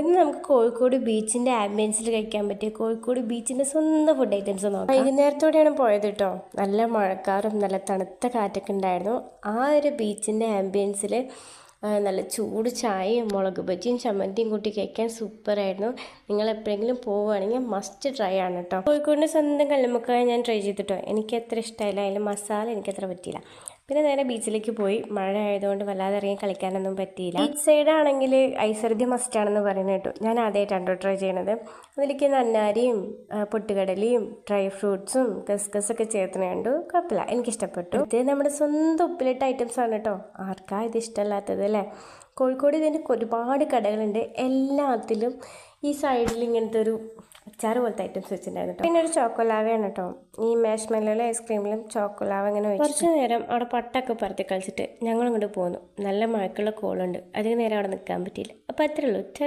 ഇന്ന് നമുക്ക് കോഴിക്കോട് ബീച്ചിൻ്റെ ആംബിയൻസിൽ കഴിക്കാൻ പറ്റിയ കോഴിക്കോട് ബീച്ചിൻ്റെ സ്വന്തം ഫുഡ് ഐറ്റംസ് നോക്കാം. വൈകുന്നേരത്തോടെയാണ് പോയത് കേട്ടോ. നല്ല മഴക്കാറും നല്ല തണുത്ത കാറ്റൊക്കെ ഉണ്ടായിരുന്നു. ആ ഒരു ബീച്ചിൻ്റെ ആംബിയൻസിൽ നല്ല ചൂട് ചായയും മുളക് ബജിയും ചമ്മന്തിയും കൂട്ടി കഴിക്കാൻ സൂപ്പറായിരുന്നു. നിങ്ങൾ എപ്പോഴെങ്കിലും പോവുകയാണെങ്കിൽ മസ്റ്റ് ട്രൈ ആണ് കേട്ടോ. കോഴിക്കോടിൻ്റെ സ്വന്തം കല്ലുമ്മക്കായ ഞാൻ ട്രൈ ചെയ്തിട്ടോ. എനിക്ക് അത്ര ഇഷ്ടമായില്ല, അതിൻ്റെ മസാല എനിക്കത്ര പറ്റിയില്ല. പിന്നെ നേരെ ബീച്ചിലേക്ക് പോയി. മഴ ആയതുകൊണ്ട് വല്ലാതെ ഇറങ്ങി കളിക്കാനൊന്നും പറ്റിയില്ല. ബീച്ച് സൈഡാണെങ്കിൽ ഐശ്വര്യ മസ്റ്റാണെന്ന് പറയുന്നത് കേട്ടു. ഞാൻ ആദ്യമായിട്ടാണ് ട്രൈ ചെയ്യണത്. അതിലേക്ക് നന്നാരിയും പൊട്ടുകടലയും ഡ്രൈ ഫ്രൂട്ട്സും കസ്കസൊക്കെ ചേർത്ത് കണ്ടു. കുഴപ്പമില്ല, എനിക്കിഷ്ടപ്പെട്ടു. ഇത് നമ്മുടെ സ്വന്തം ഉപ്പിലിട്ട ഐറ്റംസ് ആണ് കേട്ടോ. ആർക്കാ ഇത് ഇഷ്ടമല്ലാത്തത് അല്ലേ? കോഴിക്കോട് ഇതിൻ്റെ ഒരുപാട് കടകളുണ്ട്. എല്ലാത്തിലും ഈ സൈഡിൽ ഇങ്ങനത്തെ ഒരു അച്ചാറ് പോലത്തെ ഐറ്റംസ് വെച്ചിട്ടുണ്ടായിരുന്നു കേട്ടോ. പിന്നെ ഒരു ചോക്കോലാവയാണ് കേട്ടോ. ഈ മാഷ്മെല്ലോയിലെ ഐസ്ക്രീമിലും ചോക്കോലാവ അങ്ങനെ വെച്ചു. കുറച്ച് നേരം അവിടെ പട്ടൊക്കെ പറത്തി കളിച്ചിട്ട് ഞങ്ങളിങ്ങോട്ട് പോന്നു. നല്ല മഴക്കുള്ള കോളുണ്ട്, അധികം നേരം അവിടെ നിൽക്കാൻ പറ്റിയില്ല. അപ്പോൾ അത്രേ ഉള്ളൂ.